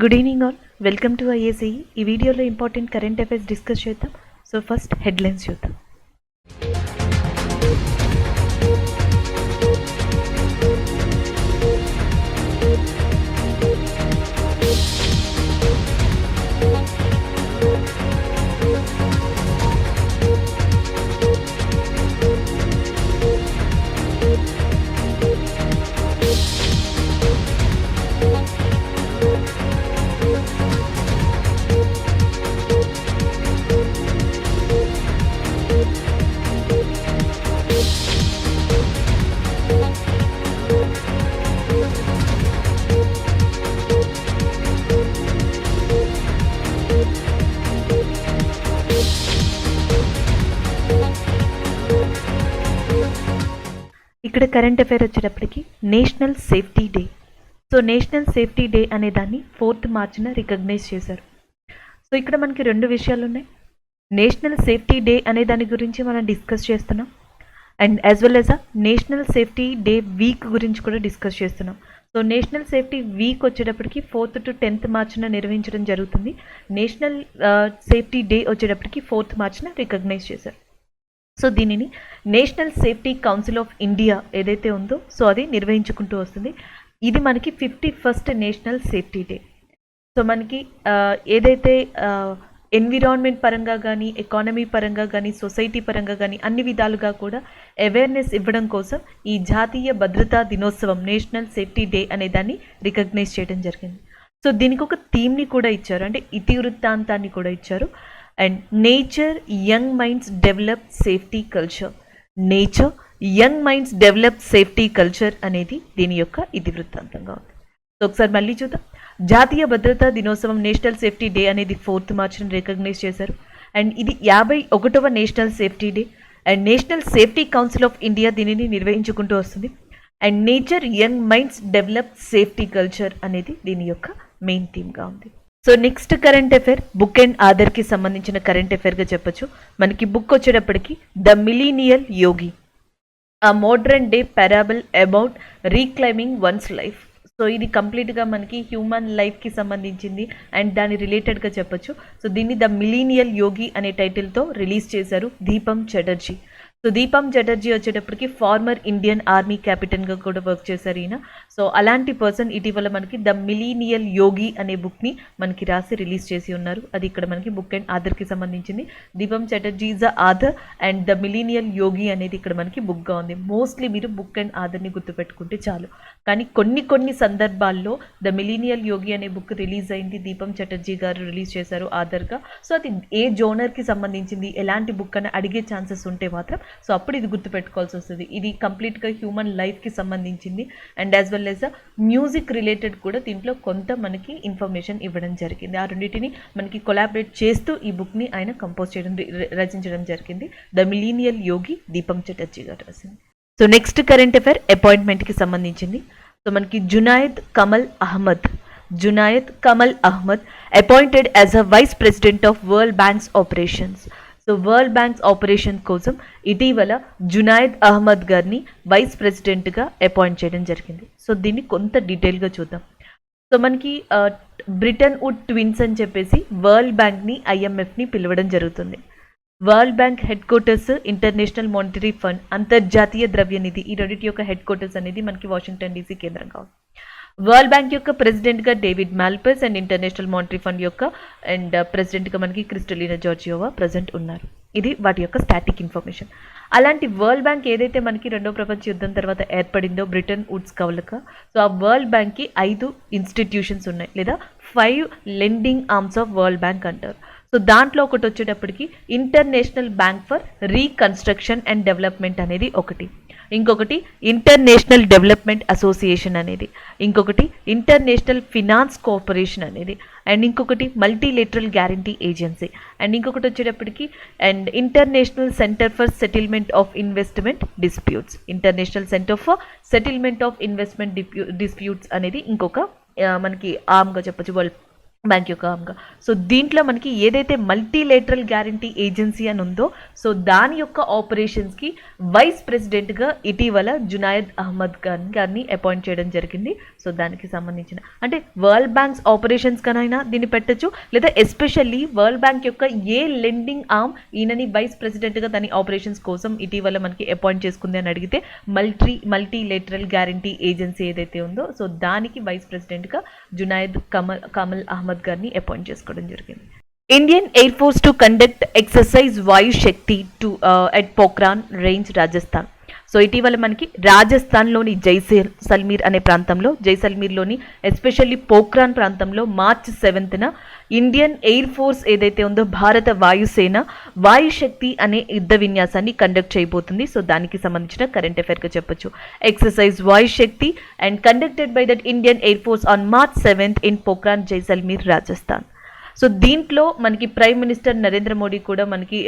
Good evening all, welcome to IAC. ఈ వీడియోలో important current affairs discuss చేద్దాం. So first headlines చూద్దాం. ఇక్కడ కరెంట్ అఫైర్ వచ్చేటప్పటికి national safety day. So national safety day అనే దాన్ని 4th మార్చిన రికగ్నైజ్ చేశారు. సో ఇక్కడ మనకి రెండు విషయాలు ఉన్నాయి. నేషనల్ సేఫ్టీ డే అనే దాని గురించి మనం డిస్కస్ చేస్తున్నాం, and as well as national safety day week గురించి కూడా డిస్కస్ చేస్తున్నాం. సో నేషనల్ సేఫ్టీ వీక్ వచ్చేటప్పటికి 4th to 10th మార్చిన నిర్వహించడం జరుగుతుంది. నేషనల్ సేఫ్టీ డే వచ్చేటప్పటికి 4th మార్చిన రికగ్నైజ్ చేశారు. సో దీనిని national safety council of India ఏదైతే ఉందో సో అది నిర్వహించుకుంటూ వస్తుంది. ఇది మనకి 51st national safety day. So మనకి ఏదైతే ఎన్విరాన్మెంట్ పరంగా కానీ, ఎకానమీ పరంగా కానీ, సొసైటీ పరంగా కానీ అన్ని విధాలుగా కూడా అవేర్నెస్ ఇవ్వడం కోసం ఈ జాతీయ భద్రతా దినోత్సవం నేషనల్ సేఫ్టీ డే అనే దాన్ని రికగ్నైజ్ చేయడం జరిగింది. సో దీనికి ఒక థీమ్ని కూడా ఇచ్చారు, అంటే ఇతివృత్తాంతాన్ని కూడా ఇచ్చారు. And nature young minds develop safety culture. Nature young minds develop safety culture అనేది దీని యొక్క ఇతివృత్తాంతంగా ఉంది. సో ఒకసారి మళ్ళీ చూద్దాం. జాతీయ భద్రతా దినోత్సవం నేషనల్ సేఫ్టీ డే అనేది 4th మార్చిని రికగ్నైజ్ చేశారు. అండ్ ఇది 51వ national safety day. And national safety council of India దీనిని నిర్వహించుకుంటూ వస్తుంది. And nature young minds develop safety culture అనేది దీని యొక్క మెయిన్ థీమ్గా ఉంది. So next current affair book and ఆధార్కి సంబంధించిన కరెంట్ అఫైర్గా చెప్పొచ్చు. మనకి బుక్ వచ్చేటప్పటికి the millennial yogi, a modern day parable about reclaiming one's life. So ఇది కంప్లీట్గా మనకి హ్యూమన్ లైఫ్కి సంబంధించింది అండ్ దాని రిలేటెడ్గా చెప్పొచ్చు. సో దీన్ని ద మిలీనియల్ యోగి అనే టైటిల్తో రిలీజ్ చేశారు దీపం చటర్జీ. సో దీపం చటర్జీ వచ్చేటప్పటికి ఫార్మర్ ఇండియన్ ఆర్మీ క్యాపిటన్గా కూడా వర్క్ చేశారు ఈయన. సో అలాంటి పర్సన్ ఇటీవల మనకి ద మిలీనియల్ యోగి అనే బుక్ని మనకి రాసి రిలీజ్ చేసి ఉన్నారు. అది ఇక్కడ మనకి బుక్ అండ్ ఆధార్కి సంబంధించింది. Deepam Chatterjee is the author and the millennial yogi అనేది ఇక్కడ మనకి బుక్గా ఉంది. మోస్ట్లీ మీరు బుక్ అండ్ ఆధార్ని గుర్తుపెట్టుకుంటే చాలు. కానీ కొన్ని సందర్భాల్లో ద మిలీనియల్ యోగి అనే బుక్ రిలీజ్ అయింది, దీపం చటర్జీ గారు రిలీజ్ చేశారు ఆధార్గా. సో అది ఏ జోనర్కి సంబంధించింది, ఎలాంటి బుక్ అని అడిగే ఛాన్సెస్ ఉంటే మాత్రం సో అప్పుడు ఇది గుర్తుపెట్టుకోవాల్సి వస్తుంది. ఇది కంప్లీట్గా హ్యూమన్ లైఫ్కి సంబంధించింది and as well as music related కూడా దీంట్లో కొంత మనకి ఇన్ఫర్మేషన్ ఇవ్వడం జరిగింది. ఆ రెండింటిని మనకి కొలాబరేట్ చేస్తూ ఈ బుక్ని ఆయన కంపోజ్ చేయడం, రచించడం జరిగింది. ద మిలీనియల్ యోగి దీపం చటర్జీ గారు రాసింది. సో నెక్స్ట్ కరెంట్ అఫైర్ అపాయింట్మెంట్కి సంబంధించింది. సో మనకి Junaid Kamal Ahmad appointed as a vice president of world bank's operations. So world bank's operation కోసం ఇటీవల జునాయద్ అహ్మద్ గారిని వైస్ ప్రెసిడెంట్గా అపాయింట్ చేయడం జరిగింది. సో దీన్ని కొంత డీటెయిల్గా చూద్దాం. సో మనకి బ్రిటన్ వుడ్ ట్విన్స్ అని చెప్పేసి వరల్డ్ బ్యాంక్ని, ఐఎంఎఫ్ని పిలవడం జరుగుతుంది. World bank head quarters, international monetary fund, అంతర్జాతీయ ద్రవ్యనిధి, ఈ రెండింటి యొక్క హెడ్ క్వార్టర్స్ అనేది మనకి వాషింగ్టన్ డీసీ కేంద్రంగా ఉంది. వరల్డ్ బ్యాంక్ యొక్క ప్రెసిడెంట్గా David Malpass and international monetary fund యొక్క అండ్ ప్రెసిడెంట్గా మనకి క్రిస్టలినా జార్జియోవా ప్రజెంట్ ఉన్నారు. ఇది వాటి యొక్క స్టాటిక్ ఇన్ఫర్మేషన్. అలాంటి వరల్డ్ బ్యాంక్ ఏదైతే మనకి 2వ ప్రపంచ యుద్ధం తర్వాత ఏర్పడిందో బ్రిటన్ వుడ్స్ కవలక, సో ఆ వరల్డ్ బ్యాంక్కి 5 ఇన్స్టిట్యూషన్స్ ఉన్నాయి, లేదా 5 lending arms of world bank అంటారు. సో దాంట్లో ఒకటి వచ్చేటప్పటికి international bank for reconstruction and development అనేది ఒకటి, ఇంకొకటి ఇంటర్నేషనల్ డెవలప్మెంట్ అసోసియేషన్ అనేది, ఇంకొకటి ఇంటర్నేషనల్ ఫినాన్స్ కార్పొరేషన్ అనేది, అండ్ ఇంకొకటి మల్టీలేటరల్ గ్యారంటీ ఏజెన్సీ, అండ్ ఇంకొకటి వచ్చేటప్పటికి and international centre for settlement of investment disputes. International centre for settlement of investment disputes అనేది ఇంకొక మనకి ఆర్మ్గా చెప్పచ్చు, బ్యాంక్ యొక్క ఆమ్గా. సో దీంట్లో మనకి ఏదైతే మల్టీలేటరల్ గ్యారంటీ ఏజెన్సీ అని ఉందో, సో దాని యొక్క ఆపరేషన్స్కి వైస్ ప్రెసిడెంట్గా ఇటీవల జునాయద్ అహ్మద్ గారిని అపాయింట్ చేయడం జరిగింది. సో దానికి సంబంధించిన అంటే వరల్డ్ బ్యాంక్స్ ఆపరేషన్స్ కనైనా దీన్ని పెట్టచ్చు, లేదా ఎస్పెషల్లీ వరల్డ్ బ్యాంక్ యొక్క ఏ లెండింగ్ ఆర్మ్ ఈయనని వైస్ ప్రెసిడెంట్గా దాని ఆపరేషన్స్ కోసం ఇటీవల మనకి అపాయింట్ చేసుకుంది అని అడిగితే మల్టీలేటరల్ గ్యారంటీ ఏజెన్సీ ఏదైతే ఉందో, సో దానికి వైస్ ప్రెసిడెంట్గా జునాయద్ కమల్ అహ్మద్ గారిని అపాయింట్ చేసుకోవడం జరిగింది. Indian air force to conduct exercise Vayu Shakti to at Pokhran range Rajasthan. So ఇటీవల మనకి రాజస్థాన్లోని జైసల్మీర్ అనే ప్రాంతంలో, జైసల్మీర్లోని ఎస్పెషల్లీ పోఖ్రాన్ ప్రాంతంలో మార్చ్ 7న ఇండియన్ ఎయిర్ ఫోర్స్ ఏదైతే ఉందో భారత వాయుసేన వాయుశక్తి అనే యుద్ధ విన్యాసాన్ని కండక్ట్ చేయబోతుంది. సో దానికి సంబంధించిన కరెంట్ అఫైర్గా చెప్పొచ్చు. Exercise వాయుశక్తి and conducted by that Indian air force on March 7th in Pokhran Jaisalmer Rajasthan. So దీంట్లో మనకి ప్రైమ్ మినిస్టర్ నరేంద్ర మోడీ కూడా మనకి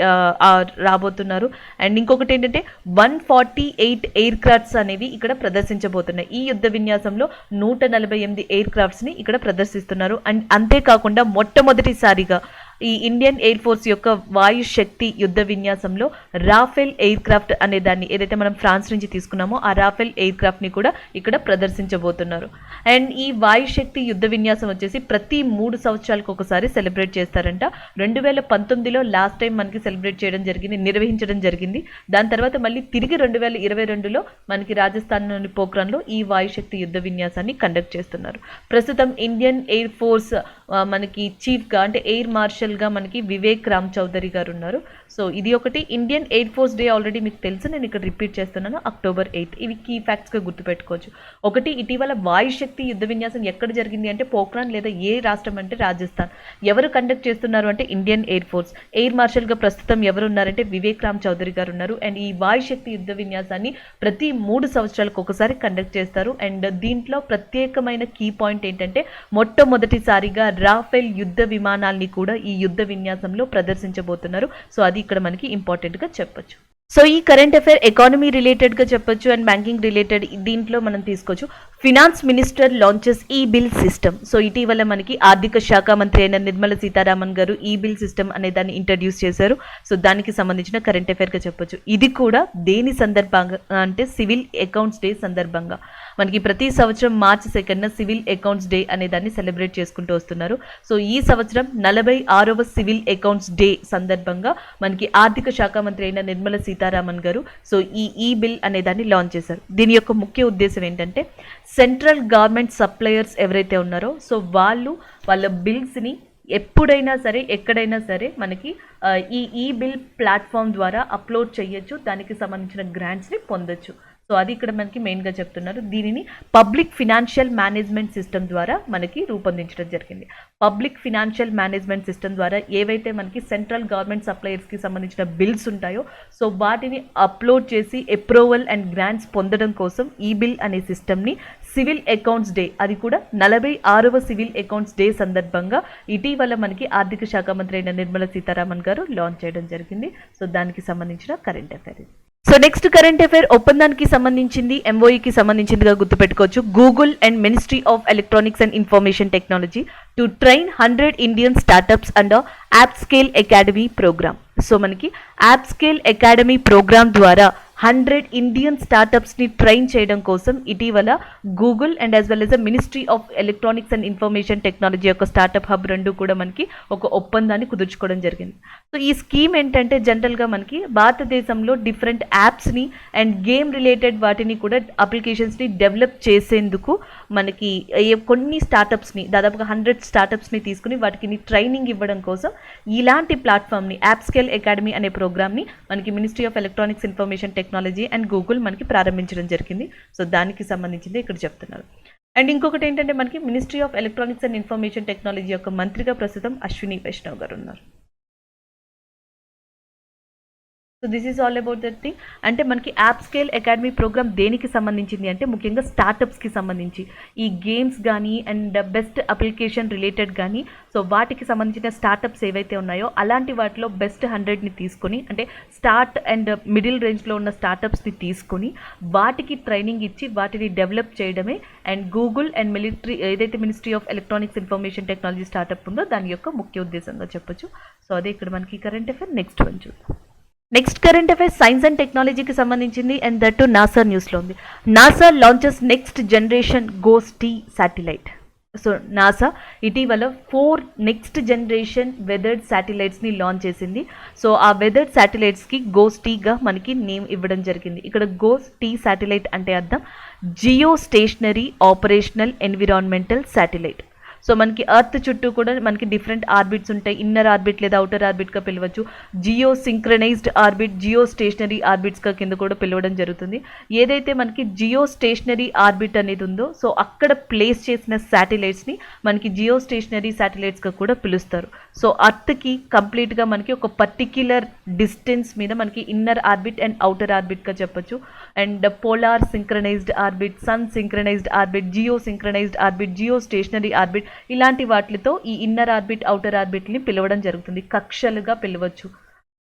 రాబోతున్నారు. అండ్ ఇంకొకటి ఏంటంటే 148 ఎయిర్ క్రాఫ్ట్స్ అనేవి ఇక్కడ ప్రదర్శించబోతున్నాయి. ఈ యుద్ధ విన్యాసంలో 148 ఎయిర్ క్రాఫ్ట్స్ని ఇక్కడ ప్రదర్శిస్తున్నారు. అండ్ అంతేకాకుండా మొట్టమొదటిసారిగా ఈ ఇండియన్ ఎయిర్ ఫోర్స్ యొక్క వాయు శక్తి యుద్ధ విన్యాసంలో రాఫెల్ ఎయిర్ క్రాఫ్ట్ అనే దాన్ని ఏదైతే మనం ఫ్రాన్స్ నుంచి తీసుకున్నామో ఆ రాఫెల్ ఎయిర్ క్రాఫ్ట్ని కూడా ఇక్కడ ప్రదర్శించబోతున్నారు. అండ్ ఈ వాయు శక్తి యుద్ధ విన్యాసం వచ్చేసి ప్రతి 3 సంవత్సరాలకు ఒకసారి సెలబ్రేట్ చేస్తారంట. 2019లో లాస్ట్ టైం మనకి సెలబ్రేట్ చేయడం జరిగింది, నిర్వహించడం జరిగింది. దాని తర్వాత మళ్ళీ తిరిగి 2022లో మనకి రాజస్థాన్లోని పోఖ్రాన్లో ఈ వాయుశక్తి యుద్ధ విన్యాసాన్ని కండక్ట్ చేస్తున్నారు. ప్రస్తుతం ఇండియన్ ఎయిర్ ఫోర్స్ మనకి చీఫ్గా అంటే ఎయిర్ మార్షల్గా మనకి వివేక్ రామ్ చౌదరి గారు ఉన్నారు. సో ఇది ఒకటి. Indian air force day already మీకు తెలుసు, నేను ఇక్కడ రిపీట్ చేస్తున్నాను, October 8. ఇవి కీ ఫ్యాక్ట్స్గా గుర్తుపెట్టుకోవచ్చు. ఒకటి, ఇటీవల వాయుశక్తి యుద్ధ విన్యాసం ఎక్కడ జరిగింది అంటే పోఖ్రాన్, లేదా ఏ రాష్ట్రం అంటే రాజస్థాన్. ఎవరు కండక్ట్ చేస్తున్నారు అంటే ఇండియన్ ఎయిర్ ఫోర్స్. ఎయిర్ మార్షల్గా ప్రస్తుతం ఎవరు ఉన్నారంటే వివేక్ రామ్ చౌదరి గారు ఉన్నారు. అండ్ ఈ వాయుశక్తి యుద్ధ విన్యాసాన్ని ప్రతి 3 సంవత్సరాలకు ఒకసారి కండక్ట్ చేస్తారు. అండ్ దీంట్లో ప్రత్యేకమైన కీ పాయింట్ ఏంటంటే మొట్టమొదటిసారిగా రాఫెల్ యుద్ధ విమానాల్ని కూడా ఈ యుద్ధ విన్యాసంలో ప్రదర్శించబోతున్నారు. సో అది ఇక్కడ మనకి ఇంపార్టెంట్గా చెప్పొచ్చు. సో ఈ కరెంట్ అఫైర్ ఎకానమీ రిలేటెడ్గా చెప్పొచ్చు అండ్ బ్యాంకింగ్ రిలేటెడ్. దీంట్లో మనం తీసుకోవచ్చు. Finance minister launches e bill system. So ఇటీవల మనకి ఆర్థిక శాఖ మంత్రి అయిన నిర్మలా సీతారామన్ గారు ఈ బిల్ సిస్టమ్ అనే దాన్ని ఇంట్రడ్యూస్ చేశారు. సో దానికి సంబంధించిన కరెంట్ అఫైర్గా చెప్పొచ్చు. ఇది కూడా దేని సందర్భంగా అంటే సివిల్ అకౌంట్స్ డే సందర్భంగా. మనకి ప్రతి సంవత్సరం మార్చి 2న సివిల్ అకౌంట్స్ డే అనే దాన్ని సెలబ్రేట్ చేసుకుంటూ వస్తున్నారు. సో ఈ సంవత్సరం 46వ సివిల్ అకౌంట్స్ డే సందర్భంగా మనకి ఆర్థిక శాఖ మంత్రి అయిన నిర్మలా సీతారామన్ గారు సో ఈ బిల్ అనే దాన్ని లాంచ్ చేశారు. దీని యొక్క ముఖ్య ఉద్దేశం ఏంటంటే సెంట్రల్ గవర్నమెంట్ సప్లయర్స్ ఎవరైతే ఉన్నారో సో వాళ్ళ బిల్స్ని ఎప్పుడైనా సరే ఎక్కడైనా సరే మనకి ఈ బిల్ ప్లాట్ఫామ్ ద్వారా అప్లోడ్ చేయొచ్చు, దానికి సంబంధించిన గ్రాంట్స్ని పొందొచ్చు. సో అది ఇక్కడ మనకి మెయిన్గా చెప్తున్నారు. దీనిని పబ్లిక్ ఫినాన్షియల్ మేనేజ్మెంట్ సిస్టమ్ ద్వారా మనకి రూపొందించడం జరిగింది. పబ్లిక్ ఫినాన్షియల్ మేనేజ్మెంట్ సిస్టమ్ ద్వారా ఏవైతే మనకి సెంట్రల్ గవర్నమెంట్ సప్లయర్స్కి సంబంధించిన బిల్స్ ఉంటాయో సో వాటిని అప్లోడ్ చేసి అప్రూవల్ అండ్ గ్రాంట్స్ పొందడం కోసం ఈ బిల్ అనే సిస్టమ్ని సివిల్ అకౌంట్స్ డే, అది కూడా 46వ సివిల్ అకౌంట్స్ డే సందర్భంగా ఇటీవల మనకి ఆర్థిక శాఖ మంత్రి అయిన నిర్మలా సీతారామన్ గారు లాంచ్ చేయడం జరిగింది. సో దానికి సంబంధించిన current affair. So next current affair ఒప్పందానికి సంబంధించింది, ఎంఓఈకి సంబంధించిందిగా గుర్తుపెట్టుకోవచ్చు. Google and ministry of electronics and information technology to train 100 Indian startups under app scale academy programme. So మనకి యాప్ స్కేల్ అకాడమీ ప్రోగ్రామ్ ద్వారా 100 ఇండియన్ స్టార్టప్స్ని ట్రైన్ చేయడం కోసం ఇటీవల Google and as well as ministry of electronics and information technology యొక్క startup hub రెండు కూడా మనకి ఒక ఒప్పందాన్ని కుదుర్చుకోవడం జరిగింది. సో ఈ స్కీమ్ ఏంటంటే జనరల్గా మనకి భారతదేశంలో డిఫరెంట్ యాప్స్ని అండ్ గేమ్ రిలేటెడ్ వాటిని కూడా అప్లికేషన్స్ని డెవలప్ చేసేందుకు మనకి కొన్ని స్టార్టప్స్ని దాదాపుగా 100 స్టార్టప్స్ని తీసుకుని వాటికి ట్రైనింగ్ ఇవ్వడం కోసం ఇలాంటి ప్లాట్ఫామ్ని యాప్ స్కేల్ అకాడమీ అనే ప్రోగ్రామ్ని మనకి ministry of electronics information technology and Google మనకి ప్రారంభించడం జరిగింది. సో దానికి సంబంధించింది ఇక్కడ చెప్తున్నారు. అండ్ ఇంకొకటి ఏంటంటే మనకి ministry of electronics and information technology యొక్క మంత్రిగా ప్రస్తుతం అశ్విని వైష్ణవ్ గారు ఉన్నారు. So this is all about that thing. అంటే మనకి యాప్ స్కేల్ అకాడమీ ప్రోగ్రామ్ దేనికి సంబంధించింది అంటే ముఖ్యంగా స్టార్టప్స్కి సంబంధించి ఈ గేమ్స్ కానీ అండ్ బెస్ట్ అప్లికేషన్ రిలేటెడ్ కానీ సో వాటికి సంబంధించిన స్టార్టప్స్ ఏవైతే ఉన్నాయో అలాంటి వాటిలో బెస్ట్ 100ని తీసుకొని అంటే స్టార్ట్ అండ్ మిడిల్ రేంజ్లో ఉన్న స్టార్టప్స్ని తీసుకొని వాటికి ట్రైనింగ్ ఇచ్చి వాటిని డెవలప్ చేయడమే అండ్ గూగుల్ అండ్ ఏదైతే ministry of electronics information technology startup ఉందో దాని యొక్క ముఖ్య ఉద్దేశంగా చెప్పొచ్చు. సో అదే ఇక్కడ మనకి కరెంట్ అఫైర్. నెక్స్ట్ వన్ చూద్దాం. Next current affairs science and టెక్నాలజీకి సంబంధించింది అండ్ దట్ నాసా న్యూస్లో ఉంది. NASA launches next generation GOES T satellite. So NASA ఇటీవల 4 నెక్స్ట్ జనరేషన్ వెదర్డ్ శాటిలైట్స్ని లాంచ్ చేసింది. సో ఆ వెదర్డ్ శాటిలైట్స్కి గోస్-Tగా మనకి నేమ్ ఇవ్వడం జరిగింది. ఇక్కడ గోస్-T శాటిలైట్ అంటే అర్థం geo stationary operational environmental satellite. So మనకి ఎర్త్ చుట్టూ కూడా మనకి డిఫరెంట్ ఆర్బిట్స్ ఉంటాయి. ఇన్నర్ ఆర్బిట్ లేదా అవుటర్ ఆర్బిట్గా పిలవచ్చు. Geo synchronised orbit, Jio stationary ఆర్బిట్స్గా కింద కూడా పిలవడం జరుగుతుంది. ఏదైతే మనకి జియో స్టేషనరీ ఆర్బిట్ అనేది ఉందో సో అక్కడ ప్లేస్ చేసిన శాటిలైట్స్ని మనకి జియో స్టేషనరీ శాటిలైట్స్గా కూడా పిలుస్తారు. సో అర్త్కి కంప్లీట్గా మనకి ఒక పర్టిక్యులర్ డిస్టెన్స్ మీద మనకి ఇన్నర్ ఆర్బిట్ అండ్ అవుటర్ ఆర్బిట్గా చెప్పొచ్చు. And polar synchronized orbit, sun synchronized orbit, geo synchronised orbit, Jio stationery orbit ఇలాంటి వాటితో ఈ ఇన్నర్ ఆర్బిట్ అవుటర్ ఆర్బిట్ని పిలవడం జరుగుతుంది. కక్షలుగా పిలవచ్చు.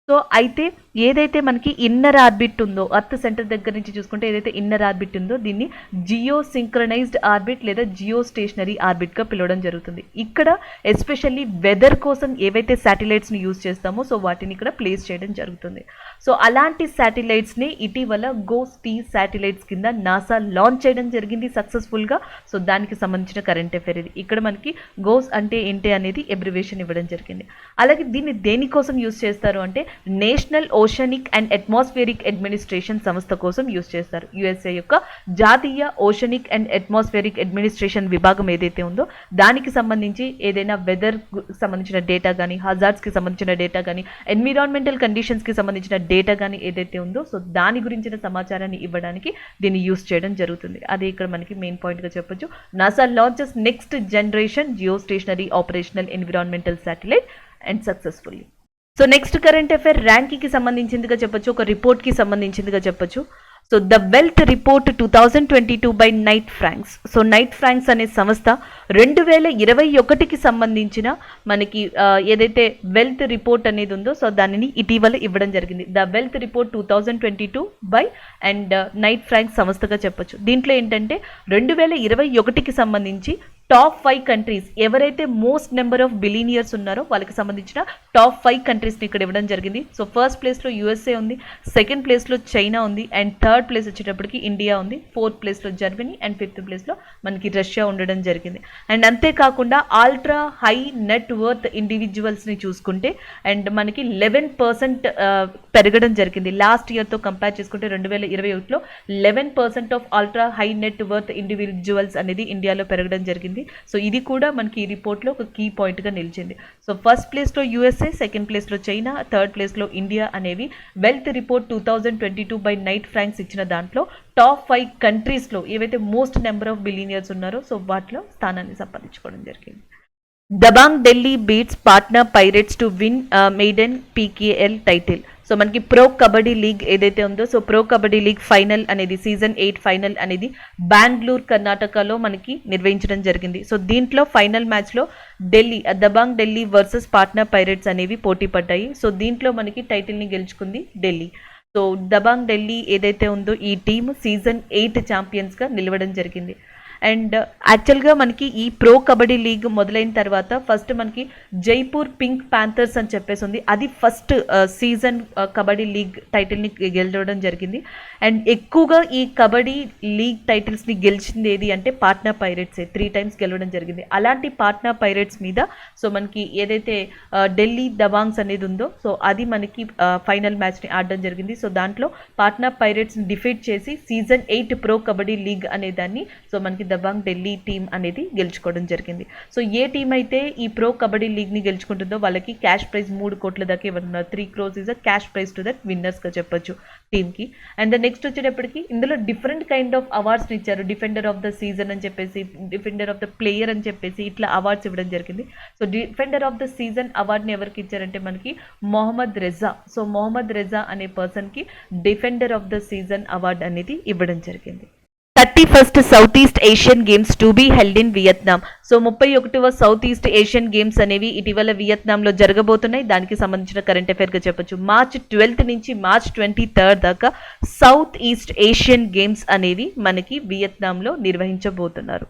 సో అయితే ఏదైతే మనకి ఇన్నర్ ఆర్బిట్ ఉందో అర్త్ సెంటర్ దగ్గర నుంచి చూసుకుంటే ఏదైతే ఇన్నర్ ఆర్బిట్ ఉందో దీన్ని జియో సింక్రనైజ్డ్ ఆర్బిట్ లేదా జియో స్టేషనరీ ఆర్బిట్గా పిలవడం జరుగుతుంది. ఇక్కడ ఎస్పెషల్లీ వెదర్ కోసం ఏవైతే శాటిలైట్స్ని యూజ్ చేస్తామో సో వాటిని ఇక్కడ ప్లేస్ చేయడం జరుగుతుంది. సో అలాంటి శాటిలైట్స్ని ఇటీవల గోస్-T శాటిలైట్స్ కింద నాసా లాంచ్ చేయడం జరిగింది సక్సెస్ఫుల్గా. సో దానికి సంబంధించిన కరెంట్ అఫైర్ ఇది. ఇక్కడ మనకి గోస్ అంటే ఏంటి అనేది ఎబ్రివేషన్ ఇవ్వడం జరిగింది. అలాగే దీన్ని దేనికోసం యూజ్ చేస్తారు అంటే national oceanic and atmospheric administration సంస్థ కోసం యూజ్ చేస్తారు. యుఎస్ఏ యొక్క జాతీయ ఓషనిక్ అండ్ అట్మాస్ఫియరిక్ అడ్మినిస్ట్రేషన్ విభాగం ఏదైతే ఉందో దానికి సంబంధించి ఏదైనా వెదర్ సంబంధించిన డేటా కానీ, హజార్డ్స్కి సంబంధించిన డేటా కానీ, ఎన్విరాన్మెంటల్ కండిషన్స్కి సంబంధించిన డేటా కానీ ఏదైతే ఉందో సో దాని గురించిన సమాచారాన్ని ఇవ్వడానికి దీన్ని యూజ్ చేయడం జరుగుతుంది. అదే ఇక్కడ మనకి మెయిన్ పాయింట్గా చెప్పొచ్చు. NASA launches next generation geo stationary operational environmental satellite and successfully. So next current affair ర్యాంకింగ్కి సంబంధించిందిగా చెప్పొచ్చు, ఒక రిపోర్ట్కి సంబంధించిందిగా చెప్పొచ్చు. So the wealth report 2022 by Knight Franks. So Knight Franks అనే సంస్థ 2021కి సంబంధించిన మనకి ఏదైతే వెల్త్ రిపోర్ట్ అనేది ఉందో సో దానిని ఇటీవల ఇవ్వడం జరిగింది. The wealth report 2022 by and Knight Franks సంస్థగా చెప్పొచ్చు. దీంట్లో ఏంటంటే 2021కి సంబంధించి టాప్ 5 కంట్రీస్ ఎవరైతే మోస్ట్ నెంబర్ ఆఫ్ బిలీనియర్స్ ఉన్నారో వాళ్ళకి సంబంధించిన టాప్ 5 కంట్రీస్ని ఇక్కడ ఇవ్వడం జరిగింది. సో ఫస్ట్ ప్లేస్లో యుఎస్ఏ ఉంది, సెకండ్ ప్లేస్లో చైనా ఉంది, అండ్ థర్డ్ ప్లేస్ వచ్చేటప్పటికి ఇండియా ఉంది, ఫోర్త్ ప్లేస్లో జర్మనీ, అండ్ ఫిఫ్త్ ప్లేస్లో మనకి రష్యా ఉండడం జరిగింది. అండ్ అంతేకాకుండా అల్ట్రా హై నెట్ వర్త్ ఇండివిజువల్స్ని చూసుకుంటే అండ్ మనకి 11% పెరగడం జరిగింది. లాస్ట్ ఇయర్తో కంపేర్ చేసుకుంటే 2021లో 11% of ultra high net worth individuals అనేది ఇండియాలో పెరగడం జరిగింది. సో ఇది కూడా మనకి ఈ రిపోర్ట్లో ఒక కీ పాయింట్గా నిలిచింది. సో ఫస్ట్ ప్లేస్లో యూఎస్ఏ, సెకండ్ ప్లేస్లో చైనా, థర్డ్ ప్లేస్లో ఇండియా అనేవి wealth report 2022 by Knight Franks ఇచ్చిన దాంట్లో టాప్ 5 కంట్రీస్లో ఏవైతే మోస్ట్ నెంబర్ ఆఫ్ బిలియనియర్స్ ఉన్నారో సో వాటిలో స్థానాన్ని సంపాదించుకోవడం జరిగింది. Dabang Delhi beats Patna pirates to win maiden PKL title. So మనకి ప్రో కబడ్డీ లీగ్ ఏదైతే ఉందో so pro kabaddi league final అనేది సీజన్ 8 ఫైనల్ అనేది బెంగళూరు కర్ణాటకలో మనకి నిర్వహించడం జరిగింది. సో దీంట్లో ఫైనల్ మ్యాచ్లో దబాంగ్ ఢిల్లీ వర్సెస్ పాట్నా పైరేట్స్ అనేవి పోటీ పడ్డాయి. సో దీంట్లో మనకి టైటిల్ని గెలుచుకుంది ఢిల్లీ. సో దబాంగ్ ఢిల్లీ ఏదైతే ఉందో ఈ టీమ్ సీజన్ 8 ఛాంపియన్స్గా నిలవడం జరిగింది. అండ్ యాక్చువల్గా మనకి ఈ ప్రో కబడ్డీ లీగ్ మొదలైన తర్వాత ఫస్ట్ మనకి జైపూర్ పింక్ ప్యాంథర్స్ అని చెప్పేసి ఉంది. అది ఫస్ట్ సీజన్ కబడ్డీ లీగ్ టైటిల్ని గెలవడం జరిగింది. అండ్ ఎక్కువగా ఈ కబడ్డీ లీగ్ టైటిల్స్ని గెలిచింది ఏది అంటే పాట్నా పైరేట్సే, 3 times గెలవడం జరిగింది. అలాంటి పాట్నా పైరేట్స్ మీద సో మనకి ఏదైతే ఢిల్లీ దబాంగ్స్ అనేది ఉందో సో అది మనకి ఫైనల్ మ్యాచ్ని ఆడడం జరిగింది. సో దాంట్లో పాట్నా పైరేట్స్ని డిఫీట్ చేసి సీజన్ 8 ప్రో కబడ్డీ లీగ్ అనే దాన్ని సో మనకి దబాంగ్ ఢిల్లీ టీం అనేది గెలుచుకోవడం జరిగింది. సో ఏ టీం అయితే ఈ ప్రో కబడ్డీ లీగ్ని గెలుచుకుంటుందో వాళ్ళకి క్యాష్ ప్రైజ్ 3 కోట్ల దాకా ఇవ్వనున్నారు. 3 crores is a cash prize to that విన్నర్స్గా చెప్పొచ్చు టీమ్కి. అండ్ నెక్స్ట్ వచ్చేటప్పటికి ఇందులో డిఫరెంట్ కైండ్ ఆఫ్ అవార్డ్స్ని ఇచ్చారు. డిఫెండర్ ఆఫ్ ద సీజన్ అని చెప్పేసి, డిఫెండర్ ఆఫ్ ద ప్లేయర్ అని చెప్పేసి ఇట్లా అవార్డ్స్ ఇవ్వడం జరిగింది. So defender of the season అవార్డ్ని ఎవరికి ఇచ్చారంటే మనకి Mohammad Reza. So Mohammad Reza అనే పర్సన్కి defender of the season award అనేది ఇవ్వడం జరిగింది. 31st south east Asian games to be held in Vietnam. So 31వ సౌత్ ఈస్ట్ ఏషియన్ గేమ్స్ అనేవి ఇటీవల వియత్నాంలో జరగబోతున్నాయి. దానికి సంబంధించిన కరెంట్ అఫైర్గా చెప్పొచ్చు. March 12th నుంచి March 23rd దాకా సౌత్ ఈస్ట్ ఏషియన్ గేమ్స్ అనేవి మనకి వియత్నాంలో నిర్వహించబోతున్నారు.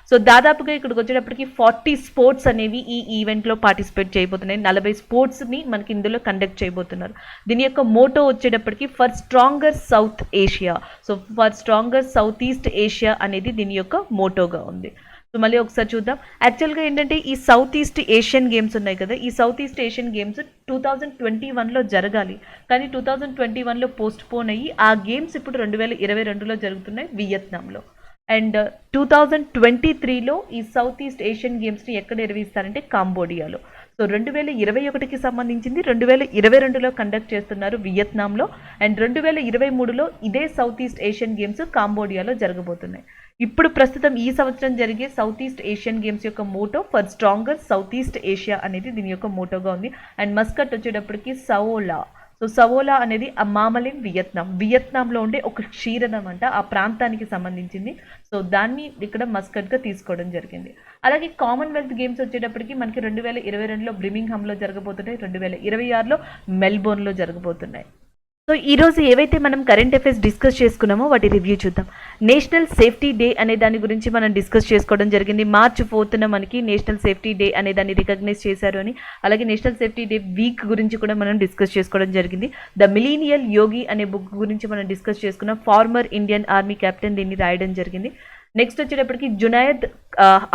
సో దాదాపుగా ఇక్కడికి వచ్చేటప్పటికి 40 స్పోర్ట్స్ అనేవి ఈ ఈవెంట్లో పార్టిసిపేట్ చేయబోతున్నాయి. 40 స్పోర్ట్స్ని మనకి ఇందులో కండక్ట్ చేయబోతున్నారు. దీని యొక్క మోటో వచ్చేటప్పటికి for stronger south Asia. So for stronger south east Asia అనేది దీని యొక్క మోటోగా ఉంది. సో మళ్ళీ ఒకసారి చూద్దాం. యాక్చువల్గా ఏంటంటే ఈ సౌత్ ఈస్ట్ ఏషియన్ గేమ్స్ ఉన్నాయి కదా, ఈ సౌత్ ఈస్ట్ ఏషియన్ గేమ్స్ 2021లో జరగాలి. కానీ 2021లో పోస్ట్ పోన్ అయ్యి ఆ గేమ్స్ ఇప్పుడు 2022లో జరుగుతున్నాయి వియత్నాంలో. అండ్ 2023లో ఈ సౌత్ ఈస్ట్ ఏషియన్ గేమ్స్ని ఎక్కడ నిర్వహిస్తారంటే కాంబోడియాలో. సో 2021కి సంబంధించింది 2022లో కండక్ట్ చేస్తున్నారు వియత్నాంలో. అండ్ 2023లో ఇదే సౌత్ ఈస్ట్ ఏషియన్ గేమ్స్ కాంబోడియాలో జరగబోతున్నాయి. ఇప్పుడు ప్రస్తుతం ఈ సంవత్సరం జరిగే సౌత్ ఈస్ట్ ఏషియన్ గేమ్స్ యొక్క Moto for stronger south east Asia అనేది దీని యొక్క మోటోగా ఉంది. అండ్ మస్కట్ వచ్చేటప్పటికి సవోలా. సో సవోలా అనేది ఆ మామలిన్ వియత్నాంలో ఉండే ఒక క్షీరదం అంట, ఆ ప్రాంతానికి సంబంధించింది. సో దాన్ని ఇక్కడ మస్కట్గా తీసుకోవడం జరిగింది. అలాగే కామన్వెల్త్ గేమ్స్ వచ్చేటప్పటికి మనకి 2022లో బ్రిమింగ్హామ్లో జరగబోతున్నాయి, 2026లో మెల్బోర్న్లో జరగబోతున్నాయి. సో ఈరోజు ఏవైతే మనం కరెంట్ అఫైర్స్ డిస్కస్ చేసుకున్నామో వాటి రివ్యూ చూద్దాం. నేషనల్ సేఫ్టీ డే అనే దాని గురించి మనం డిస్కస్ చేసుకోవడం జరిగింది. March 4th మనకి నేషనల్ సేఫ్టీ డే అనే దాన్ని రికగ్నైజ్ చేశారు అని. అలాగే నేషనల్ సేఫ్టీ డే వీక్ గురించి కూడా మనం డిస్కస్ చేసుకోవడం జరిగింది. ద మిలీనియల్ యోగి అనే బుక్ గురించి మనం డిస్కస్ చేసుకున్నాం. ఫార్మర్ ఇండియన్ ఆర్మీ కెప్టెన్ దీన్ని రాయడం జరిగింది. నెక్స్ట్ వచ్చేటప్పటికి Junaid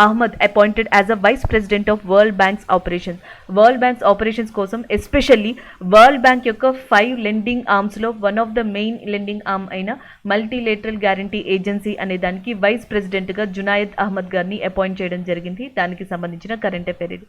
Ahmad appointed as a vice president of world bank's operations. World bank's operations కోసం ఎస్పెషల్లీ వరల్డ్ బ్యాంక్ యొక్క 5 లెండింగ్ ఆర్మ్స్లో one of the main lending arm అయిన మల్టీలేటరల్ గ్యారంటీ ఏజెన్సీ అనే దానికి వైస్ ప్రెసిడెంట్గా జునైద్ అహ్మద్ గారిని అపాయింట్ చేయడం జరిగింది. దానికి సంబంధించిన కరెంట్ అఫైర్ ఇది.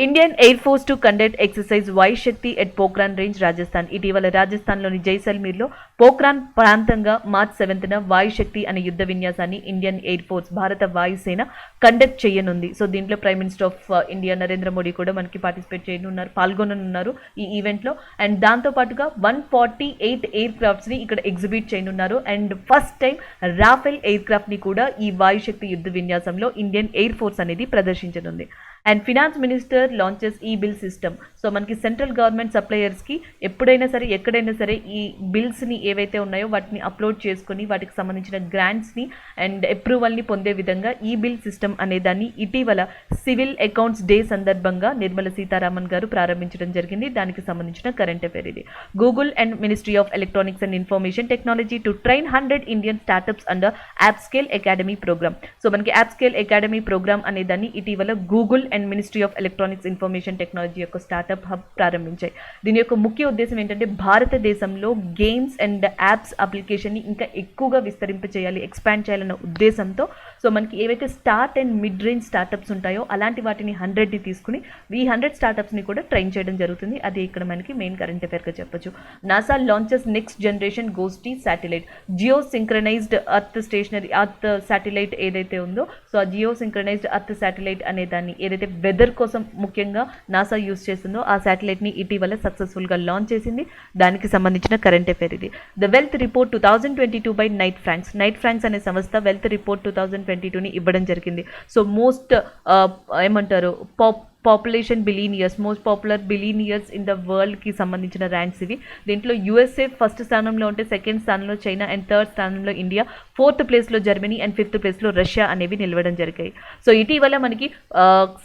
Indian air force to conduct exercise Vayu Shakti at Pokhran range Rajasthan. ఇటీవల రాజస్థాన్లోని జైసల్మీర్లో పోఖ్రాన్ ప్రాంతంగా March 7th వాయు శక్తి అనే యుద్ధ విన్యాసాన్ని ఇండియన్ ఎయిర్ ఫోర్స్ భారత వాయుసేన కండక్ట్ చేయనుంది. సో దీంట్లో prime minister of India Narendra Modi కూడా మనకి పార్టిసిపేట్ చేయనున్నారు, పాల్గొననున్నారు ఈ ఈవెంట్లో. అండ్ దాంతోపాటుగా 148 ఎయిర్ క్రాఫ్ట్స్ని ఇక్కడ ఎగ్జిబిట్ చేయనున్నారు. And first time Rafale air క్రాఫ్ట్ని కూడా ఈ వాయుశక్తి యుద్ధ విన్యాసంలో ఇండియన్ ఎయిర్ ఫోర్స్ అనేది ప్రదర్శించనుంది. And finance minister launches e bill system. So మనకి సెంట్రల్ గవర్నమెంట్ సప్లయర్స్కి ఎప్పుడైనా సరే ఎక్కడైనా సరే ఈ బిల్స్ని ఏవైతే ఉన్నాయో వాటిని అప్లోడ్ చేసుకుని వాటికి సంబంధించిన గ్రాంట్స్ని అండ్ అప్రూవల్ని పొందే విధంగా ఈ బిల్ సిస్టమ్ అనే దాన్ని ఇటీవల సివిల్ అకౌంట్స్ డే సందర్భంగా నిర్మల సీతారామన్ గారు ప్రారంభించడం జరిగింది. దానికి సంబంధించిన కరెంట్ అఫైర్ ఇది. Google and ministry of electronics and information technology to train 100 Indian startups under appscale academy programme. So మనకి యాప్స్కేల్ అకాడమీ ప్రోగ్రామ్ అనే దాన్ని ఇటీవల Google and ministry of electronics information technology యొక్క స్టార్టప్ హబ్ ప్రారంభించాయి. దీని యొక్క ముఖ్య ఉద్దేశం ఏంటంటే భారతదేశంలో గేమ్స్ అండ్ యాప్స్ అప్లికేషన్ని ఇంకా ఎక్కువగా విస్తరింపచేయాలి, ఎక్స్పాండ్ చేయాలన్న ఉద్దేశంతో. సో మనకి ఏవైతే start and mid range startups ఉంటాయో అలాంటి వాటిని 100ని తీసుకుని ఈ 100 స్టార్టప్స్ని కూడా ట్రైన్ చేయడం జరుగుతుంది. అది ఇక్కడ మనకి మెయిన్ కరెంట్ అఫైర్గా చెప్పొచ్చు. NASA launches next generation GOES T satellite. Geo synchronised earth stationary earth satellite ఏదైతే ఉందో, సో ఆ జియో సింక్రనైజ్డ్ అర్త్ శాటిలైట్ అనే దాన్ని ఏదైతే వెదర్ కోసం ముఖ్యంగా నాసా యూజ్ చేస్తుందో ఆ శాటిలైట్ని ఇటీవల సక్సెస్ఫుల్గా లాంచ్ చేసింది. దానికి సంబంధించిన కరెంట్ అఫైర్ ఇది. The wealth report 2022 by Knight Franks అనే సంస్థ వెల్త్ రిపోర్ట్ 2022ని ఇవ్వడం జరిగింది. సో మోస్ట్ ఏమంటారు population billionaires, most popular billionaires in the వరల్డ్కి సంబంధించిన ర్యాంక్స్ ఇవి. దీంట్లో USA ఫస్ట్ స్థానంలో ఉంటే, సెకండ్ స్థానంలో చైనా అండ్ థర్డ్ స్థానంలో ఇండియా, 4th ప్లేస్లో జర్మనీ అండ్ 5th ప్లేస్లో రష్యా అనేవి నిలవడం జరిగాయి. సో ఇటీవల మనకి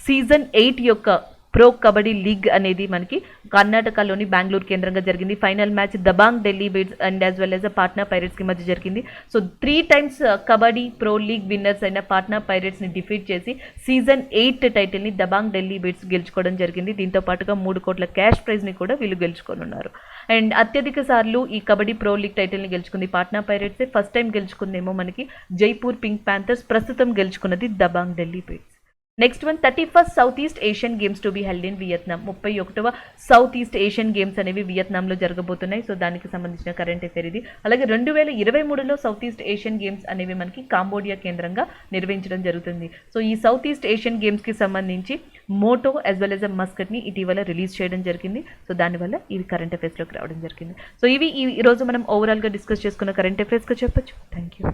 సీజన్ 8 యొక్క ప్రో కబడ్డీ లీగ్ అనేది మనకి కర్ణాటకలోని బెంగళూరు కేంద్రంగా జరిగింది. Final match Dabangg Delhi beats and as well as Patna పైరేట్స్కి మధ్య జరిగింది. So 3 times kabaddi pro league winners అయిన పాట్నా పైరేట్స్ని డిఫీట్ చేసి సీజన్ 8 టైటిల్ని దబాంగ్ ఢిల్లీ బీట్స్ గెలుచుకోవడం జరిగింది. దీంతో పాటుగా 3 కోట్ల క్యాష్ ప్రైజ్ని కూడా వీళ్ళు గెలుచుకోనున్నారు. అండ్ అత్యధిక సార్లు ఈ కబడ్డీ ప్రో లీగ్ టైటిల్ని గెలుచుకుంది పాట్నా పైరేట్సే. ఫస్ట్ టైం గెలుచుకుందేమో మనకి జైపూర్ పింక్ ప్యాంథర్స్, ప్రస్తుతం గెలుచుకున్నది Dabangg Delhi pirates. Next one 31st south east Asian games to be held in Vietnam. 31వ సౌత్ ఈస్ట్ ఏషియన్ గేమ్స్ అనేవి వియత్నాంలో జరగబోతున్నాయి. సో దానికి సంబంధించిన కరెంట్ అఫేర్ ఇది. అలాగే 2023లో సౌత్ ఈస్ట్ ఏషియన్ గేమ్స్ అనేవి మనకి కాంబోడియా కేంద్రంగా నిర్వహించడం జరుగుతుంది. సో ఈ సౌత్ ఈస్ట్ ఏషియన్ గేమ్స్కి సంబంధించి మోటో యాజ్ వెల్ యాజ్ మస్కట్ని ఇటీవల రిలీజ్ చేయడం జరిగింది. సో దానివల్ల ఇవి కరెంట్ అఫేర్స్లోకి రావడం జరిగింది. సో ఇవి ఈ రోజు మనం ఓవరాల్గా డిస్కస్ చేసుకున్న కరెంట్ అఫేర్స్గా చెప్పొచ్చు. Thank you.